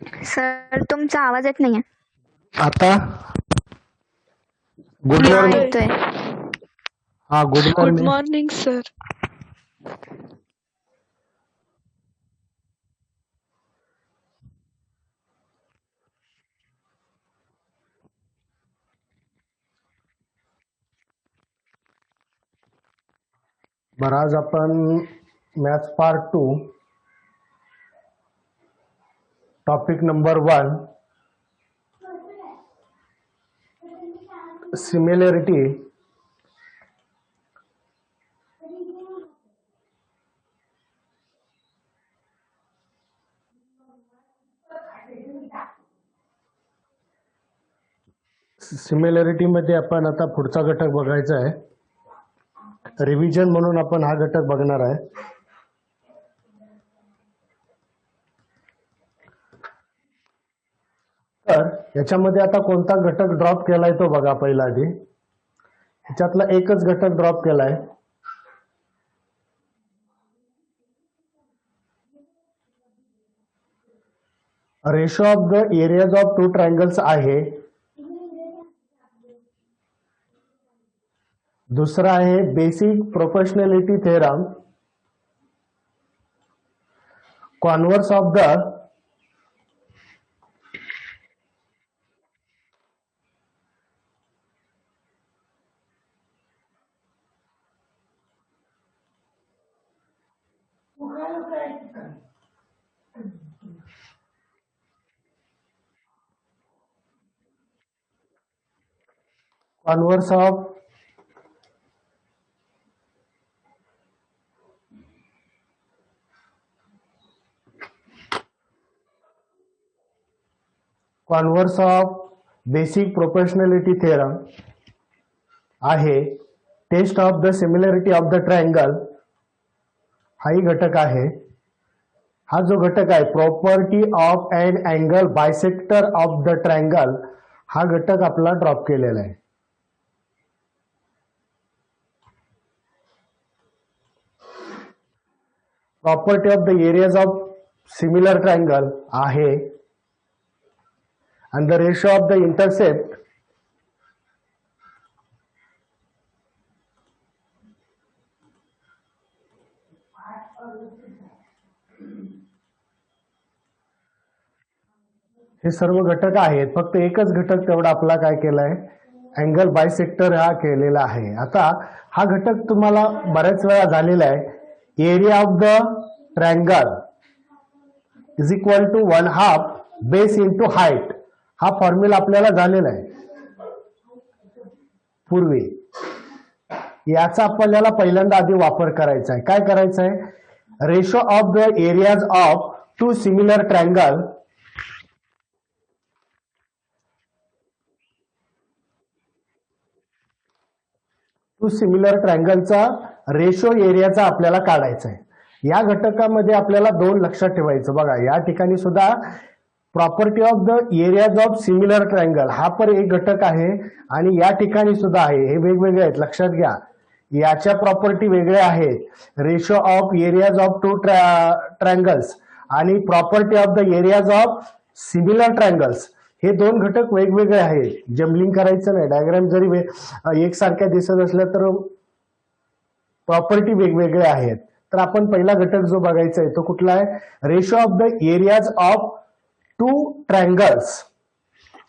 Sir तुमचा आवाज येत नाहीये. आता गुड हा मॉर्निंग. येतोय. हा good good morning. Morning sir. बरं, आज आपण maths part 2 topic number 1 similarity मध्ये आपण आता पुढचा घटक बघायचा आहे. रिव्हिजन म्हणून आपण हा घटक बघणार आहे. तर याच्यामध्ये आता कोणता घटक ड्रॉप केलाय तो बघा. पहिला आधी ह्याच्यातला एकच घटक ड्रॉप केलाय. Ratio of the areas of two triangles आहे. दुसरा आहे basic proportionality theorem. Converse of the converse of converse of basic proportionality theorem आहे. Test of the similarity of the triangle हाही घटक आहे. हा जो घटक आहे property of an angle bisector of the triangle हा घटक आपला ड्रॉप केलेला आहे. Property of the areas of similar triangle आहे. and the ratio of the intercept हे सर्व घटक आहेत. फक्त एकच घटक तेवढा आपला काय केलाय अँगल बायसेक्टर हा केलेला आहे. आता हा घटक तुम्हाला बऱ्याच वेळा झालेला आहे. Area of the triangle is equal to 1/2 base into height हा फॉर्म्युला आपल्याला झालेला आहे पूर्वी. याचा आपल्याला पहिल्यांदा आधी वापर करायचा आहे. काय करायचं आहे? Ratio of the areas of two similar triangle ट्रायंगलचा रेशो एरियाचा आपल्याला काढायचा आहे. या घटकामध्ये आपल्याला दोन लक्षात ठेवायचं. बघा या ठिकाणी सुद्धा property of the areas of similar triangle हा पण एक घटक आहे आणि या ठिकाणी सुद्धा आहे. हे वेगवेगळे आहेत, लक्षात घ्या. याच्या प्रॉपर्टी वेगळ्या आहेत. Ratio of areas of two triangles आणि property of the areas of similar triangles हे दोन घटक वेगवेगळे आहेत. जम्बलिंग करायचं नाही. डायग्राम जरी एकसारख्या दिसत असल्या तर प्रॉपर्टी वेगवेगळे आहेत. तर आपण पहिला घटक जो बघायचा आहे तो कुठला आहे? Ratio of the areas of two triangles.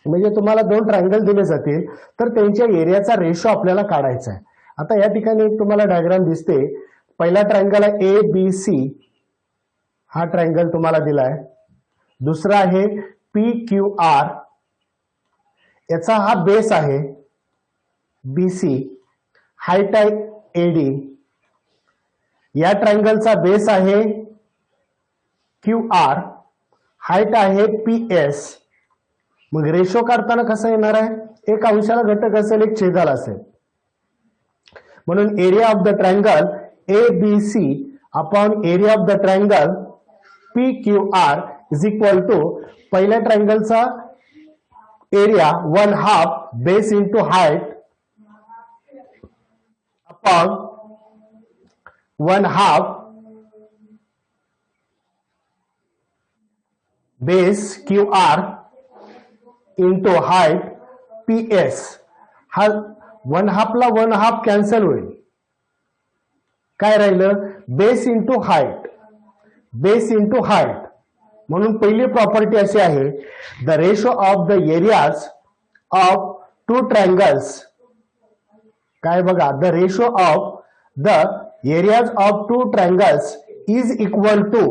म्हणजे तुम्हाला दोन ट्रायंगल दिले जातील तर त्यांच्या एरियाचा रेशो आपल्याला काढायचा आहे. आता या ठिकाणी एक तुम्हाला डायग्राम दिसते. पहिला ट्रायंगल आहे ABC. हा ट्रायंगल तुम्हाला दिलाय. दुसरा आहे PQR. याचा हा बेस आहे BC. हाईट आहे AD. या ट्रायंगलचा बेस आहे QR. हाईट आहे PS. मग रेशो काढताना कसं येणार आहे? एक अंशाला घटक असेल, एक छेदाला असेल. म्हणून area of the triangle ABC upon area of the triangle PQR is equal to पहिल्या ट्रायंगलचा area 1/2 base into height upon 1/2 base Q R into height P S. हा 1/2 ला 1/2 कॅन्सल होईल. काय राहिलं? Base into height. Base into height. म्हणून पहिली property अशी आहे, the ratio of the areas of two triangles. काय बघा, the ratio of the areas of two triangles is equal to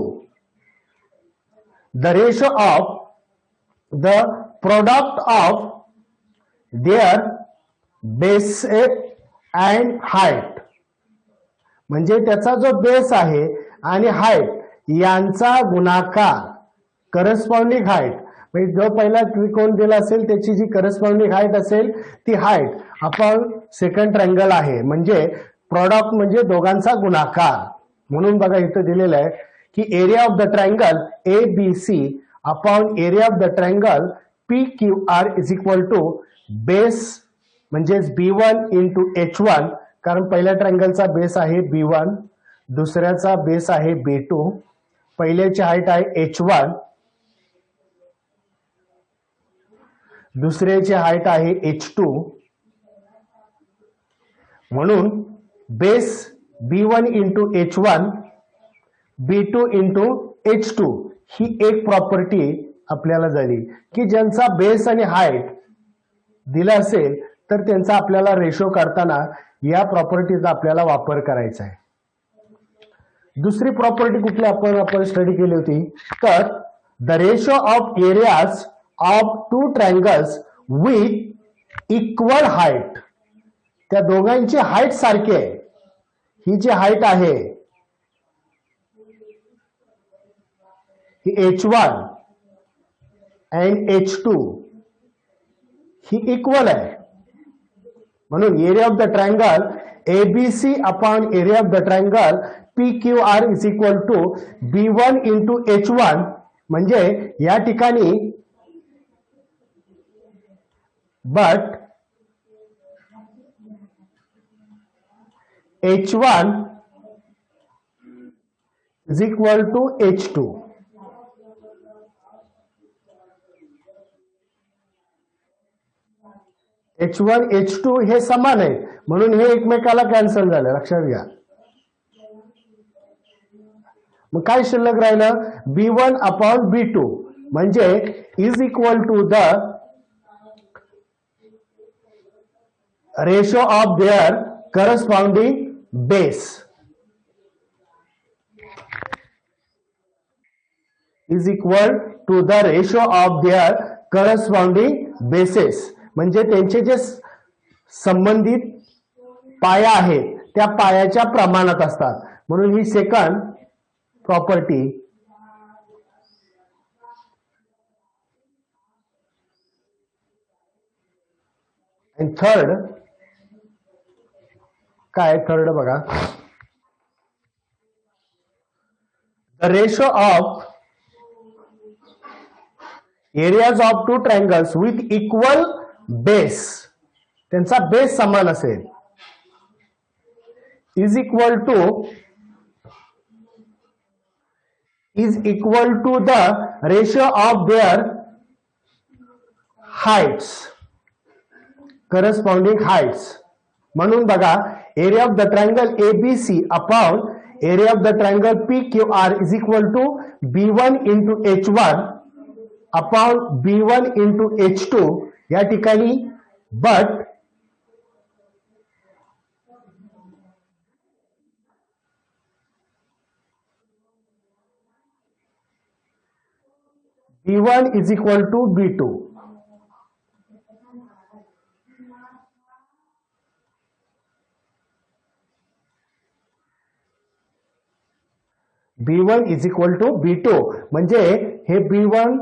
the ratio of the product of their base and height. म्हणजे त्याचा जो base आहे आणि height यांचा गुणाकार, corresponding height, म्हणजे जो पहिला त्रिकोण दिला असेल त्याची जी करस्पॉन्डिंग हाईट असेल ती हाईट आपण सेकंड ट्रायंगल आहे, म्हणजे प्रॉडक्ट म्हणजे दोघांचा गुणाकार. म्हणून बघा इथं दिलेलं आहे की area of the triangle A B C upon area of the triangle P Q R is equal to base म्हणजेच B1 इंटू H1, कारण पहिल्या ट्रायंगलचा बेस आहे B1, दुसऱ्याचा बेस आहे B2, पहिल्याची हाईट आहे H1, दुसऱ्याची हाईट आहे H2. म्हणून base B1 into H1 B2 into H2 ही एक प्रॉपर्टी आपल्याला झाली की ज्यांचा बेस आणि हाईट दिला असेल तर त्यांचा आपल्याला रेशो काढताना या प्रॉपर्टीचा आपल्याला वापर करायचा आहे. दुसरी प्रॉपर्टी कुठली आपण स्टडी केली होती, तर the ratio of areas of two triangles with equal height. त्या दोघांची हाईट सारखी आहे. ही जी हाईट आहे ही H1 and H2 he equal आहे. म्हणून area of the triangle ABC upon area of the triangle PQR is equal to B1 into H1. म्हणजे या ठिकाणी but H1 is equal to H2. H1 H2 हे समान आहेत म्हणून हे एकमेकाला कॅन्सल झालं, लक्षात घ्या. मग काय शिल्लक राहिलं? B1 अपॉन B2 म्हणजे is equal to the ratio of their corresponding base. Is equal to the ratio of their corresponding bases. म्हणजे त्यांचे जे संबंधित पाया आहेत त्या पायाच्या प्रमाणात असतात. म्हणून ही सेकंड प्रॉपर्टी. आणि थर्ड काय? थर्ड बघा, the ratio of areas of two triangles with equal base. त्यांचा बेस समान असेल is equal to the ratio of their heights, corresponding heights. म्हणून बघा area of the triangle ABC upon area of the triangle PQR is equal to B1 into H1 upon B1 into H2. या ठिकाणी but B1 is equal to B2. B1 is equal to B2 म्हणजे हे B1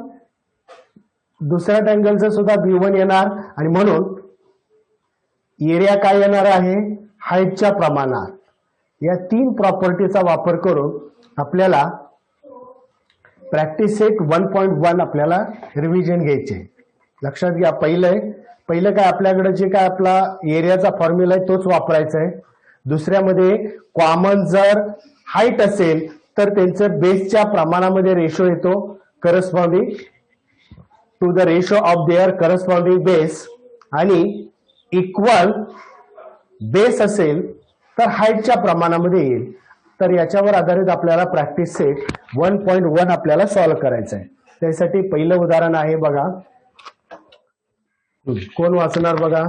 दुसऱ्या ट्रायंगलचं सुद्धा B1 येणार आणि म्हणून area काय येणार आहे? हाईटच्या प्रमाणात. या तीन प्रॉपर्टीचा वापर करून आपल्याला प्रॅक्टिस सेट 1.1 आपल्याला रिव्हिजन घ्यायचे. लक्षात घ्या, पहिलं काय आपल्याकडे जे काय आपला एरियाचा फॉर्म्युला आहे तोच वापरायचा आहे. दुसऱ्यामध्ये कॉमन जर हाईट असेल तर त्यांचं बेसच्या प्रमाणामध्ये रेशो येतो, corresponding to the ratio of their corresponding base आणि इक्वल बेस असेल तर हाईटच्या प्रमाणामध्ये येईल. तर याच्यावर आधारित आपल्याला प्रॅक्टिस सेट 1.1 आपल्याला सॉल्व्ह करायचं आहे. त्यासाठी पहिलं उदाहरण आहे बघा. कोण वाचणार बघा?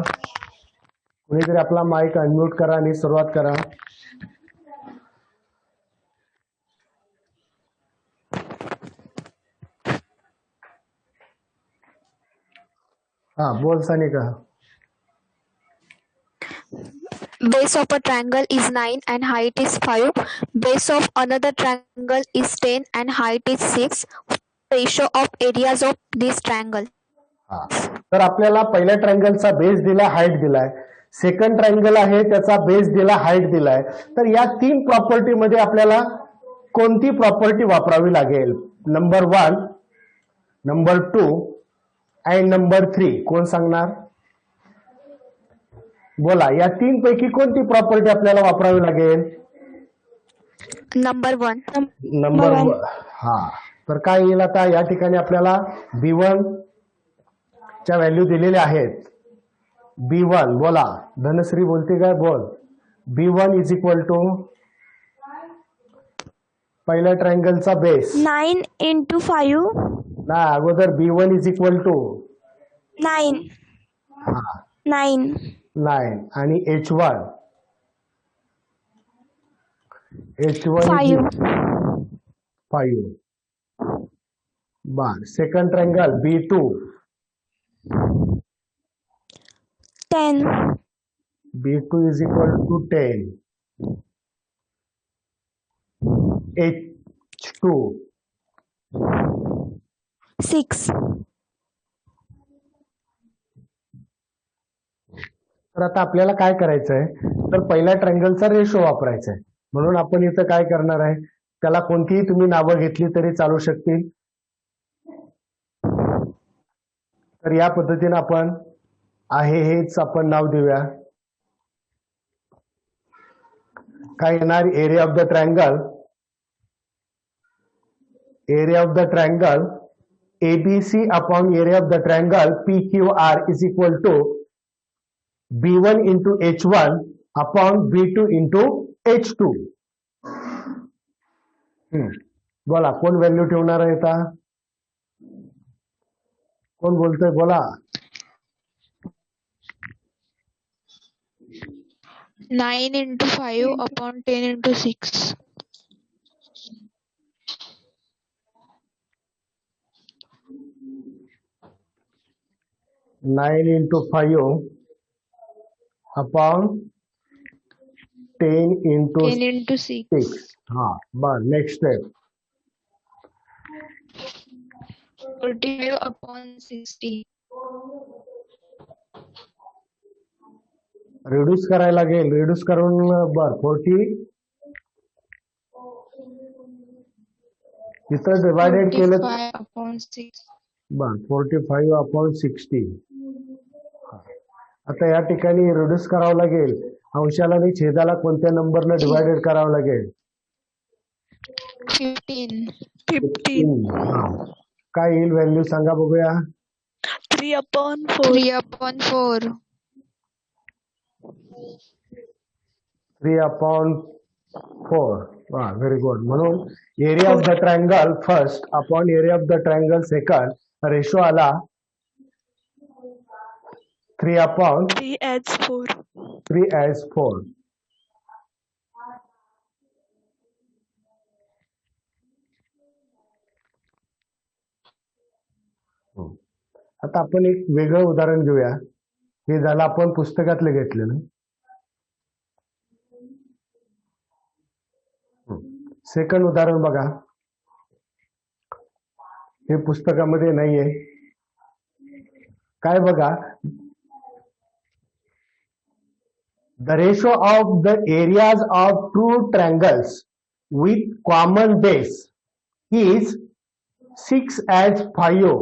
कुणीतरी आपला माईक अनम्यूट करा आणि सुरुवात करा. हा बोल Sanika. Base of a triangle is 9 and height is 5. Base of another triangle is 10 and height is 6. Ratio of areas of this triangle. हा तर आपल्याला पहिल्या ट्रायंगलचा बेस दिला, हाईट दिलाय. सेकंड ट्रायंगल आहे त्याचा बेस दिला, हाईट दिलाय. तर या तीन प्रॉपर्टी मध्ये आपल्याला कोणती प्रॉपर्टी वापरावी लागेल? नंबर 1, नंबर 2 आणि नंबर 3. कोण सांगणार? बोला, या तीन पैकी कोणती प्रॉपर्टी आपल्याला वापरावी लागेल? Number 1. नंबर 1. हा तर काय येईल आता? या ठिकाणी आपल्याला B1 च्या व्हॅल्यू दिलेल्या आहेत. B1 बोला, धनश्री बोलते काय? बोल. B1 इज इक्वल टू पहिल्या ट्रायंगलचा बेस 9 into 5. ना, अगोदर B1 इज इक्वल टू 9. 9. 9 आणि H1 5. 5. बर. Second triangle B2 10. B2 is equal to 10. H2 6. तर आता आपल्याला काय करायचंय? तर पहिल्या ट्रायंगलचा रेशो वापरायचा आहे. म्हणून आपण इथं काय करणार आहे? त्याला कोणतीही तुम्ही नावं घेतली तरी चालू शकतील. तर या पद्धतीने आपण आहे हेच आपण नाव देऊया. काय येणार? Area of the triangle. Area of the triangle ABC upon area of the triangle PQR is equal to B1 into H1 upon B2 into H2. बोला, कोण व्हॅल्यू ठेवणार आहे आता? कोण बोलतोय? बोला. 9 into 5 upon 10 into 6. 9 into 5 upon 10 into 10 into 6. 6. हा बर. Next step. 45 upon 60. रिड्यूस करायला लागेल. रिड्यूस करून बर 40 इथं डिवायडेड केलं 45 upon 6. बर 45 अपॉन 60. आता या ठिकाणी रिड्यूस करावं लागेल. अंशाला आणि छेदाला कोणत्या नंबरनं डिवायडेड करावं लागेल? 15. 15. काय येईल व्हॅल्यू सांगा बघूया. 3 upon 4. 3 upon 4. 3 अपॉन 4. वा, व्हेरी गुड. म्हणून area of the triangle first upon area of the triangle second ratio आला 3 अपॉन 3 as 4. 3 as 4. आता आपण एक वेगळं उदाहरण घेऊया. हे झालं आपण पुस्तकातलं घेतलेलं. सेकंड उदाहरण बघा. हे पुस्तकामध्ये नाहीये. काय बघा? The ratio of the areas of two triangles with common base is 6 as 5.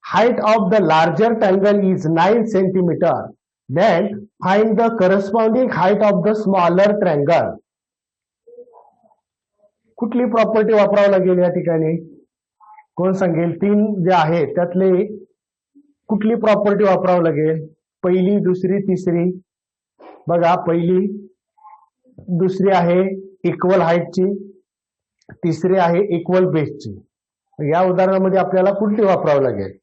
Height of the larger triangle is 9 centimeter. Then find the corresponding height of the smaller triangle. कुठली प्रॉपर्टी वापरावी लागेल या ठिकाणी? कोण सांगेल? 3 जे आहे त्यातले कुठली प्रॉपर्टी वापरावं लागेल? पहिली, दुसरी, तिसरी. बघा, पहिली, दुसरी आहे इक्वल हाईटची, तिसरी आहे इक्वल बेसची. या उदाहरणामध्ये आपल्याला कुठली वापरावं लागेल?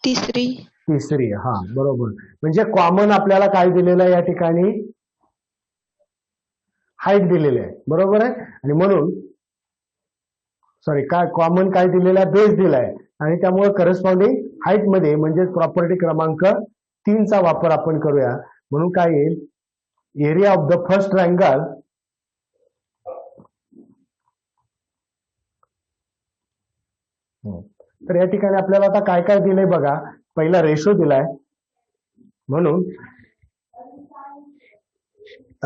तिसरी. तिसरी. हा, बरोबर. म्हणजे कॉमन आपल्याला काय दिलेलं आहे या ठिकाणी? हाईट दिलेली आहे, बरोबर आहे. आणि म्हणून काय कॉमन काय दिलेला आहे? बेस दिलाय. आणि त्यामुळे करस्पॉन्डिंग हाईट मध्ये म्हणजे प्रॉपर्टी क्रमांक 3 चा वापर आपण करूया. म्हणून काय येईल? Area of the first triangle तर या ठिकाणी आपल्याला आता काय काय दिलंय बघा. पहिला रेशो दिलाय, म्हणून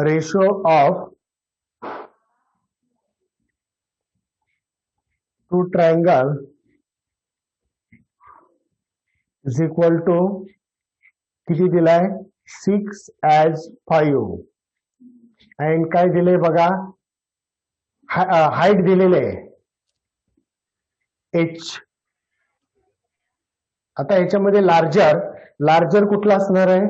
ratio of two triangle is equal to किती दिलाय? 6:5. अँड काय दिले बघा? हाईट दिलेले h. आता ह्याच्यामध्ये लार्जर कुठला असणार आहे?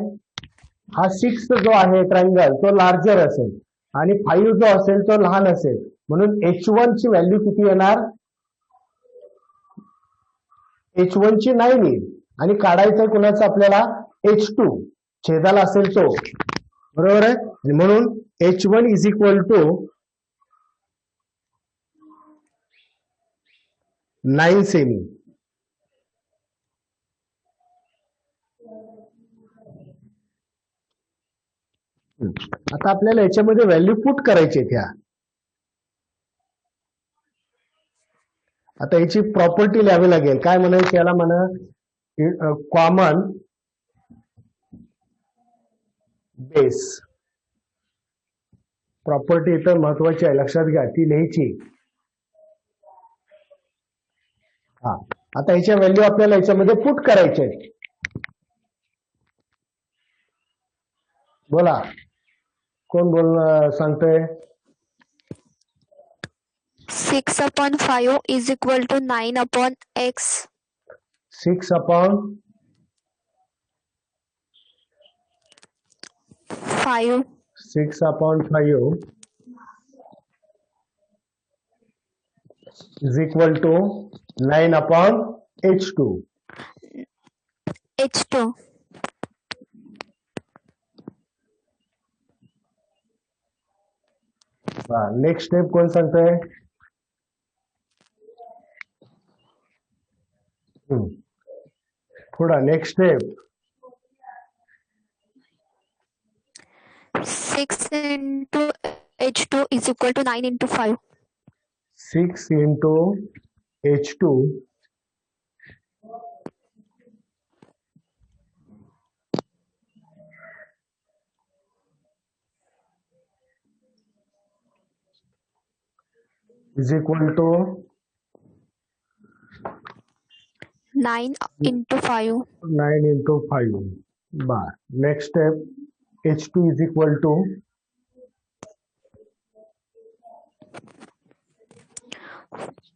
हा 6 जो आहे ट्रायंगल तो लार्जर असेल आणि 5 जो असेल तो लहान असेल. म्हणून h1 ची व्हॅल्यू किती येणार? h1 ची 9 येईल. आणि काढायचं कुणाचं आपल्याला? h2 छेदाला असेल तो, बरोबर आहे. आणि म्हणून h1 is equal to 9 semi. आता आपल्याला याच्यामध्ये व्हॅल्यू पुट करायची आहे. आता याची प्रॉपर्टी लिहावी लागेल. काय म्हणायचं याला? म्हणा कॉमन बेस. प्रॉपर्टी इथं महत्वाची आहे, लक्षात घ्या, ती लिहायची. हा, आता याच्या व्हॅल्यू आपल्याला याच्यामध्ये पुट करायचे आहेत. बोला, कोण सांगतोय? 6/5 is equal to 9/x. 6/5 is equal to 9/h2. H2. Next step कोण सांगतोय? पुढा next step. 6 into H2 is equal to 9 into 5. 6 into h2 is equal to 9 into 5. 9 into 5. bar. Next step, h2 is equal to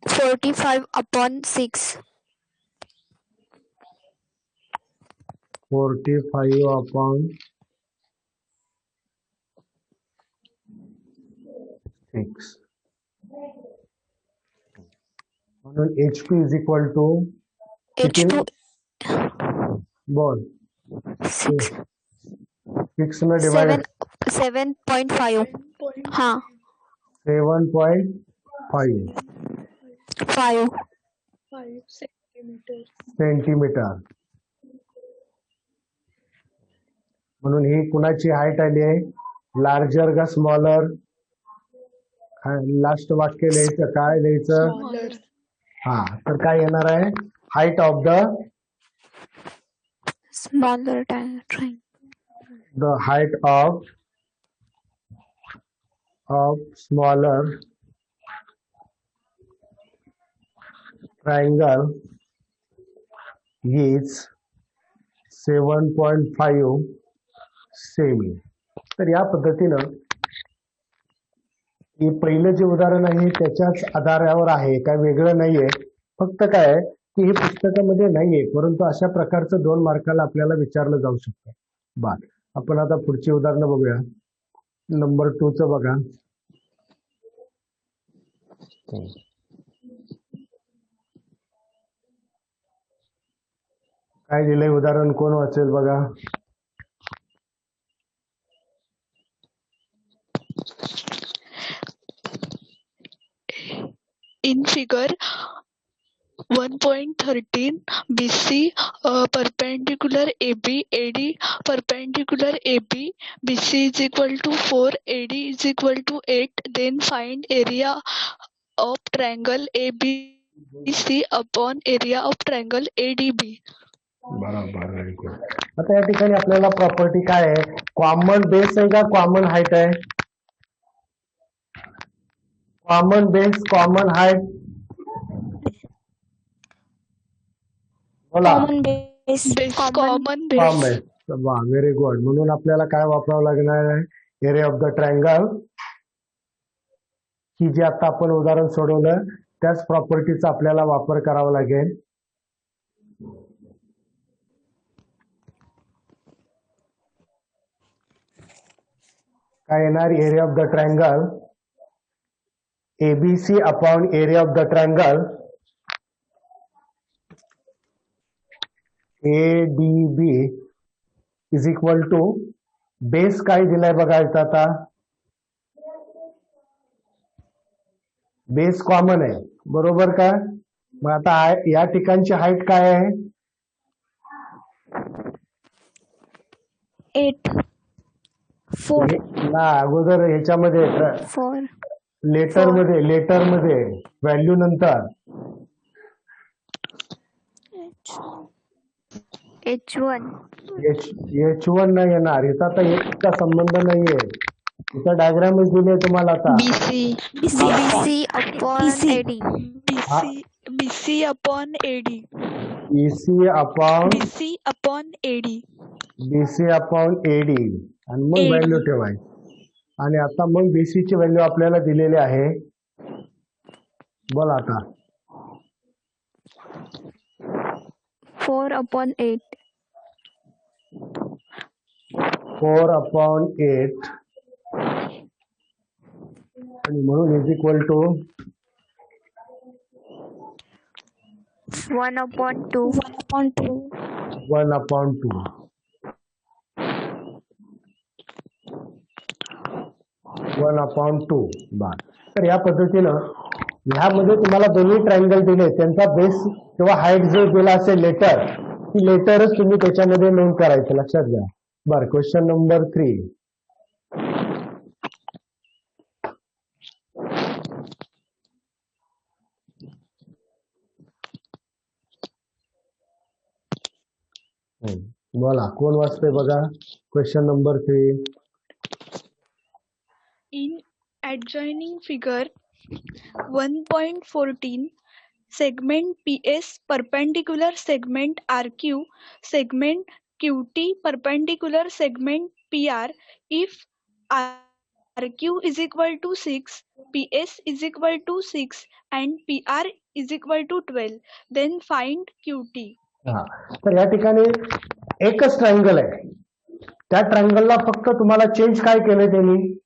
45/6. 45/6. म्हणून h2 is equal to H2 बोल 6 6 न divide 7.5. हाँ 7.5 5 centimetre. म्हणून ही कुणाची height आली आहे? लार्जर का smaller? Last वाक्य लिहायचं. काय लिहायचं? हा, तर काय येणार आहे? Height of the smaller triangle. the height of smaller triangle is 7.5 semi. तर या पद्धतीनं हे पहिलं जे उदाहरण आहे त्याच्याच आधारावर आहे, काय वेगळं नाहीये. फक्त काय आहे की हे पुस्तकामध्ये नाहीये, परंतु अशा प्रकारचं 2 मार्काला आपल्याला विचारलं जाऊ शकतं. बर, आपण आता पुढची उदाहरणं बघूया. नंबर 2 चं बघा. काय दिलंय उदाहरण, कोण वाचेल बघा. In figure 1.13 BC, perpendicular AB, AD perpendicular AB, BC is equal to 4, AD is equal to 8. Then find area of triangle ABC upon area of triangle ADB. बरोबर, व्हेरी गुड. आता या ठिकाणी आपल्याला प्रॉपर्टी काय आहे, कॉमन बेस आहे का common height आहे? कॉमन बेस, कॉमन हाईट, बोला. Common base. Common base. Common. वा, व्हेरी गुड. म्हणून आपल्याला काय वापरावं लागणार आहे, एरिया ऑफ द ट्रायंगल. ही जी आता आपण उदाहरण सोडवलं त्याच प्रॉपर्टीचा आपल्याला वापर करावा लागेल. काय येणार, area of the triangle ABC upon area of the triangle ADB is equal to base काय दिलाय बघा इथं. आता बेस कॉमन आहे, बरोबर का? मग आता या ठिकाणची हाईट काय आहे? 8. 4. ना अगोदर ह्याच्यामध्ये 4. लेटर मध्ये व्हॅल्यू नंतर H1. H1 नाही येणार इथं. आता एकचा संबंध नाहीये इथं, डायग्रामच दिले तुम्हाला. आता BC upon AD. BC upon AD. BC upon AD आणि मग व्हॅल्यू ठेवायची. आणि आता मग BC ची व्हॅल्यू आपल्याला दिलेली आहे. बोला आता. 4 upon 8. 4 अपॉन 8 आणि म्हणून is equal to 1 upon 2. 1 upon 2. 1 upon 2. बर, तर या पद्धतीनं ह्यामध्ये तुम्हाला दोन्ही ट्रायंगल दिले, त्यांचा बेस किंवा हाईट जो दिला असेल लेटर, ती लेटरच तुम्ही त्याच्यामध्ये नोंद करायचं, लक्षात घ्या. बर, क्वेश्चन नंबर 3. बोला, कोण वाचतंय बघा. Question number 3. In adjoining figure 1.14, segment PS perpendicular segment RQ, segment QT perpendicular segment PR. If RQ is equal to 6, PS is equal to 6 and PR is equal to 12, then find QT. हा, तर या ठिकाणी एकच triangle आहे, त्या ट्रायंगलला फक्त तुम्हाला change काय केलंय, त्यांनी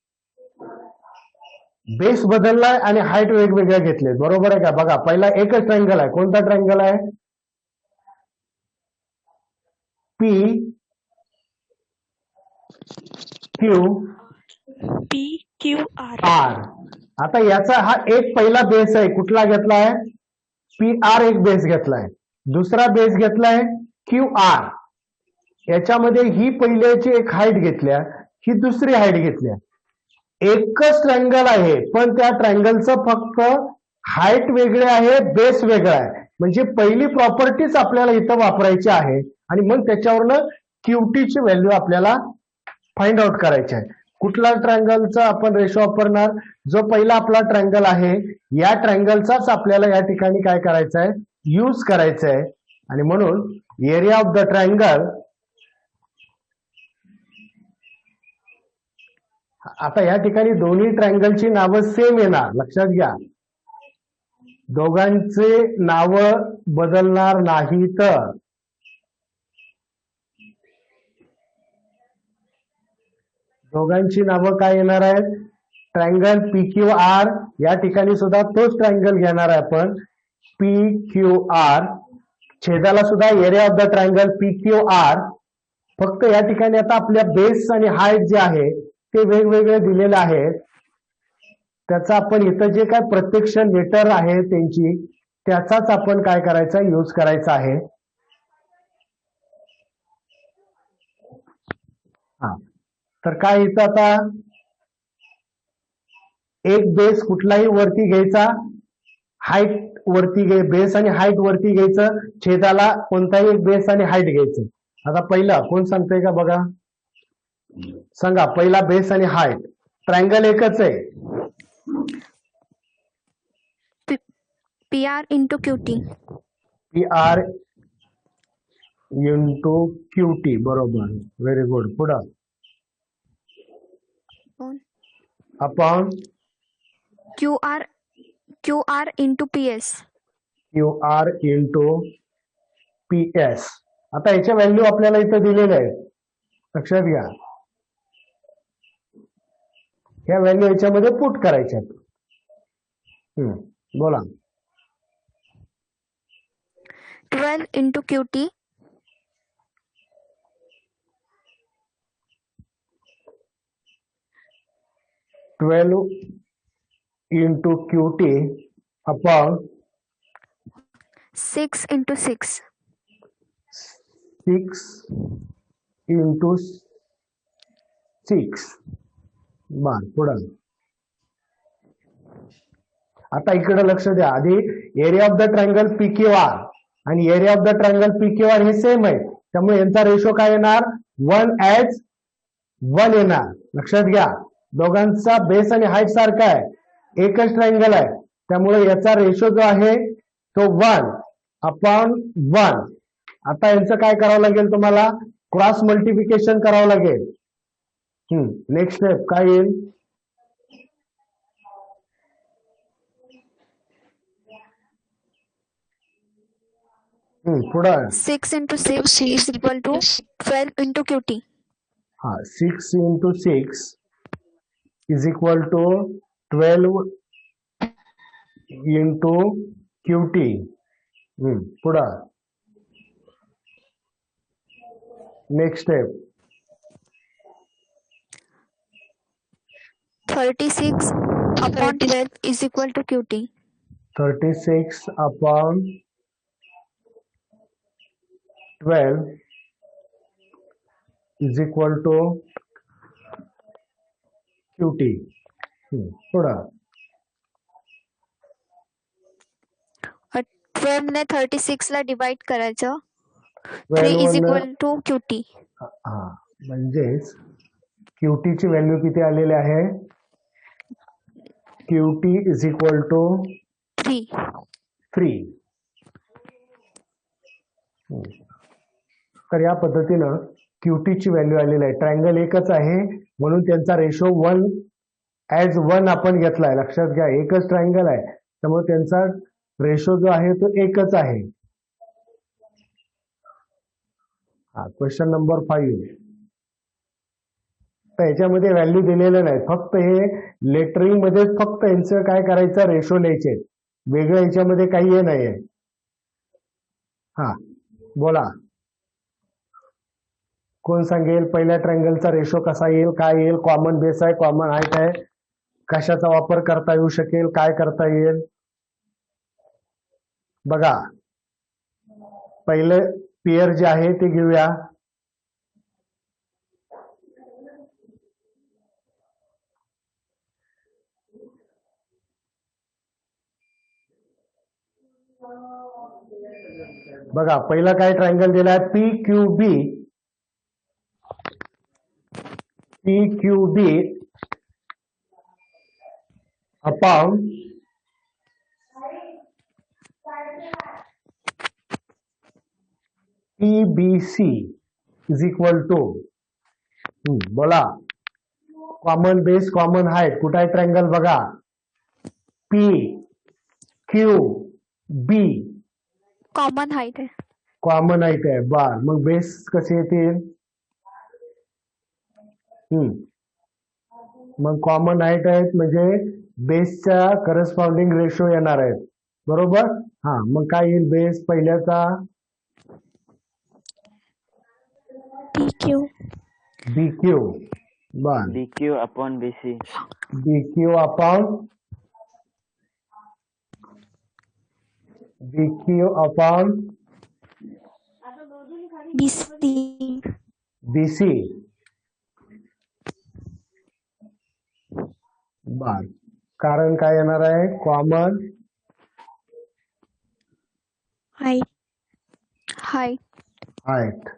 बेस बदललाय आणि हाईट वेगवेगळ्या घेतले, बरोबर आहे का? बघा, पहिला एकच ट्रायंगल आहे. कोणता ट्रायंगल आहे? PQR. आता याचा हा एक पहिला बेस आहे, कुठला घेतलाय? PR एक बेस घेतलाय. दुसरा बेस घेतलाय QR. याच्यामध्ये ही पहिल्याची एक हाईट घेतल्या, ही दुसरी हाईट घेतल्या. एकच ट्रायंगल आहे, पण त्या ट्रायंगलचं फक्त हाईट वेगळे आहे, बेस वेगळा आहे. म्हणजे पहिली प्रॉपर्टीच आपल्याला इथं वापरायची आहे आणि मग त्याच्यावरनं क्यूटीची व्हॅल्यू आपल्याला फाइंड आउट करायची आहे. कुठला ट्रायंगलचा आपण रेशो वापरणार? जो पहिला आपला ट्रायंगल आहे, या ट्रायंगलचाच आपल्याला या ठिकाणी काय करायचं आहे, यूज करायचं आहे. आणि म्हणून एरिया ऑफ द ट्रायंगल आता या ठिकाणी दोन्ही ट्रायंगलची नावं सेम येणार, लक्षात घ्या. दोघांचे नावं बदलणार नाहीत. दोघांची नावं काय येणार आहेत? ट्रायंगल PQR, या ठिकाणी सुद्धा तोच ट्रायंगल घेणार आहे आपण, PQR. छेदाला सुद्धा area of the triangle PQR. फक्त या ठिकाणी आता आपल्या बेस आणि हाईट जे आहे ते वेगवेगळे दिलेले आहेत. त्याचा आपण इथं जे काय प्रत्यक्ष लेटर आहे त्यांची, त्याचाच आपण काय करायचा, यूज करायचा आहे. हा, तर काय इथं आता एक बेस कुठलाही वरती घ्यायचा, हाईट वरती बेस आणि हाईट वरती घ्यायचं, छेदाला कोणताही एक बेस आणि हाईट घ्यायचं. आता पहिला कोण सांगतंय का बघा, सांगा. पहिला बेस आणि हाईट, ट्रायंगल एकच आहे. PR into QT. PR into QT, बरोबर, व्हेरी गुड. पुढं आपण QR into PS. QR into PS. आता याच्या व्हॅल्यू आपल्याला इथं दिलेल्या आहेत, लक्षात घ्या. या व्हॅल्यू याच्यामध्ये पुट करायच्या. बोला. 12 into QT. 12 into QT upon 6 into 6. 6 into 6. बर, पुढं. आता इकडे लक्ष द्या. आधी area of the triangle PQR आणि area of the triangle PQR हे सेम आहे, त्यामुळे यांचा रेशो काय येणार, 1:1 येणार. लक्षात घ्या, दोघांचा बेस आणि हाईट सारखा आहे, एकच ट्रायंगल आहे, त्यामुळे याचा रेशो जो आहे तो 1/1. आता यांचं काय करावं लागेल, तुम्हाला क्रॉस मल्टिप्लिकेशन करावं लागेल. नेक्स्ट स्टेप काय येईल, पुढं 6 into 6 is equal to 12 into QT. हा, 6 into 6 is equal to 12 into QT. पुढं next step 36 upon 12 is equal to QT. 36 upon 12 is equal to QT. पुढं 12 ने 36 ला डिवाइड करायचं, 3 12 is वरनं- equal to QT. हा, म्हणजेच QT ची व्हॅल्यू किती आलेली आहे, QT is equal to 3. तर या पद्धतीनं QT ची व्हॅल्यू आलेली आहे. ट्रायंगल एकच आहे म्हणून त्यांचा रेशो 1:1 आपण घेतलाय. लक्षात घ्या, एकच ट्रायंगल आहे त्यामुळे त्यांचा रेशो जो आहे तो एकच आहे. हा, क्वेश्चन नंबर 5. तर याच्यामध्ये व्हॅल्यू दिलेले नाही, फक्त हे लेटरिंग मध्ये फक्त यांचं काय करायचं, रेशो लिहायचे, वेगळं याच्यामध्ये काही हे नाहीये. हा, बोला, कोण सांगेल पहिल्या ट्रायंगलचा रेशो कसा येईल, काय येईल, कॉमन बेस आहे, कॉमन हाईट आहे, कशाचा वापर करता येऊ शकेल, काय करता येईल. बघा, पहिले पेयर जे आहे ते घेऊया. बघा, पहिला काय ट्रायंगल दिलाय, PQB upon PBC is equal to, बोला कॉमन बेस कॉमन हाईट कुठं आहे ट्रँगल बघा, P Q B common height आहे. कॉमन हाईट आहे. बर मग बेस कसे येतील? मग कॉमन हाईट आहेत म्हणजे बेसच्या करस्पॉन्डिंग रेशो येणार आहेत, बरोबर. हा मग काय येईल बेस पहिल्याचा? PQ. BQ. बर BQ upon BC. BQ upon BC. BC. बर कारण काय येणार आहे? Common height. हाईट.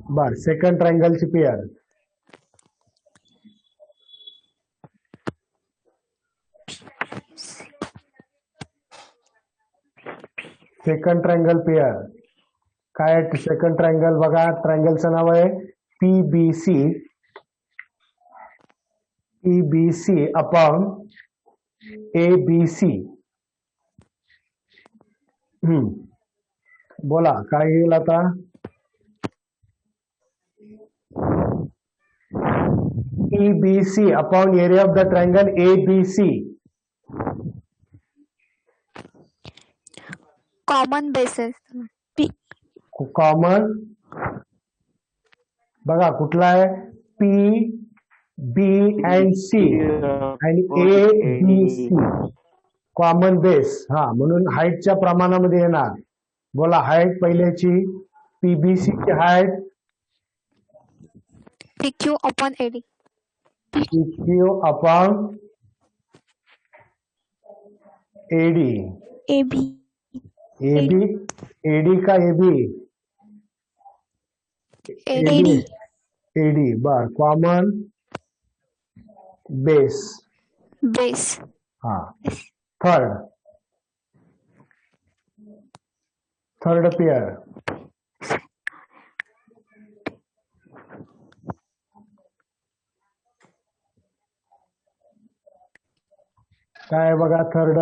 बर सेकंड ट्रायंगलची पेअर. सेकंड ट्रायंगल पेअर काय? सेकंड ट्रायंगल बघा, ट्रायंगलचं नाव आहे PBC. PBC upon ABC. बोला काय येईल आता? PBC upon area of the triangle ABC. Common bases. Common बघा कुठला आहे? P B and C आणि A B C common base. हा म्हणून हाईटच्या प्रमाणामध्ये येणार. बोला हाईट पहिल्याची PBC ची height PQ upon AD. PQ upon AD. AB. AD का AB? AD. AD. बर कॉमन बेस. हा थर्ड पेअर. काय बघा third?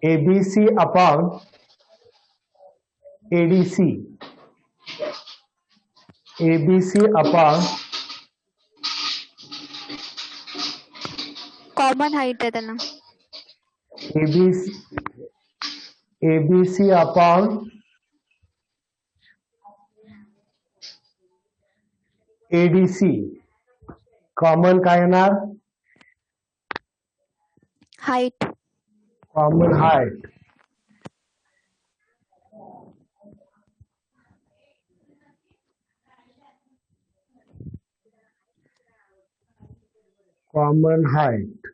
ABC upon ADC. ABC upon common height आहे त्यांना. ABC upon ADC. कॉमन काय येणार? Height. Common height. Common height.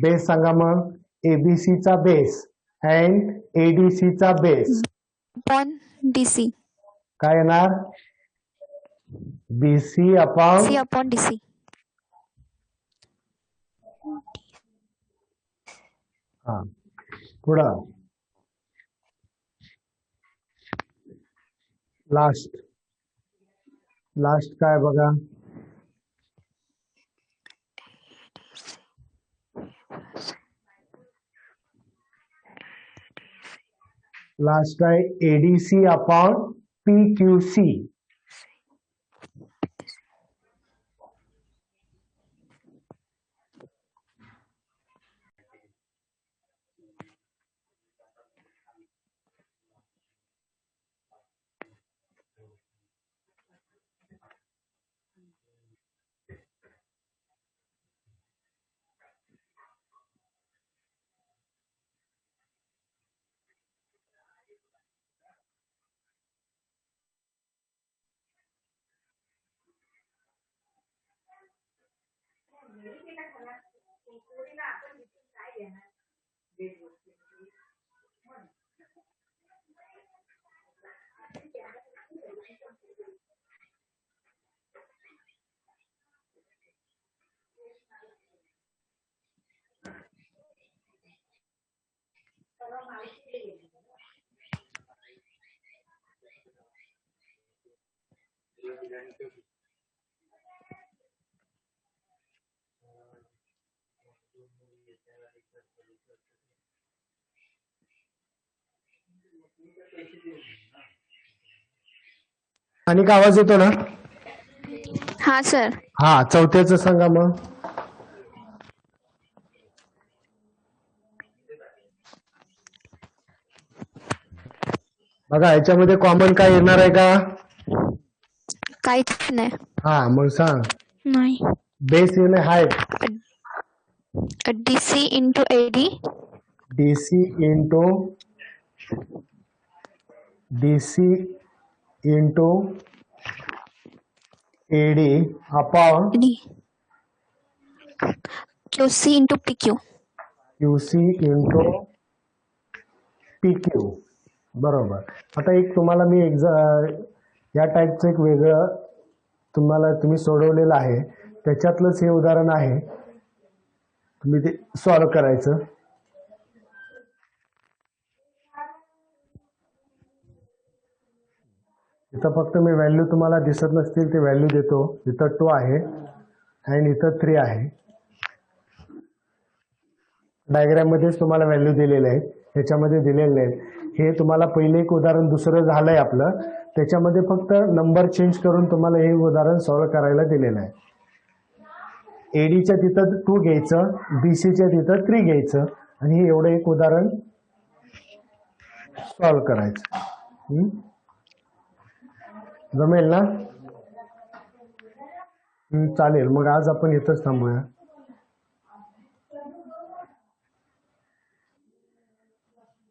Base सांगा मग. ABC चा बेस अँड ADC चा बेस अपॉन DC. काय येणार? BC upon C upon DC. हा पुढं लास्ट काय बघा? लास्ट आहे ADC अपॉन PQC. आणि का आवाज येतो ना? हा सर. हा, चौथ्याचं सांगा मग. बघा याच्यामध्ये कॉमन काय येणार आहे का? काहीच नाही. हा, मग सांग. नाही. बेस येणे height. DC into AD. DC into AD upon QC into PQ. QC into PQ. बरोबर. आता एक तुम्हाला मी या टाईपचं एक वेगळं तुम्ही सोडवलेलं आहे, त्याच्यातलंच हे उदाहरण आहे. तुम्ही ते सॉल्व्ह करायचं. इथं फक्त मी व्हॅल्यू तुम्हाला दिसत नसतील ते व्हॅल्यू देतो. इथं 2 आहे आणि इथं 3 आहे. डायग्राम मध्येच तुम्हाला व्हॅल्यू दिलेले आहेत, ह्याच्यामध्ये दिलेले नाहीत. हे तुम्हाला पहिले एक उदाहरण दुसरं झालंय आपलं, त्याच्यामध्ये फक्त नंबर चेंज करून तुम्हाला हे उदाहरण सॉल्व्ह करायला दिलेलं आहे. एडीच्या तिथं 2 घ्यायचं, बीसीच्या तिथं 3 घ्यायचं आणि हे एवढं एक उदाहरण सॉल्व्ह करायचं. जमेल ना? चालेल. मग आज आपण इथंच थांबूया.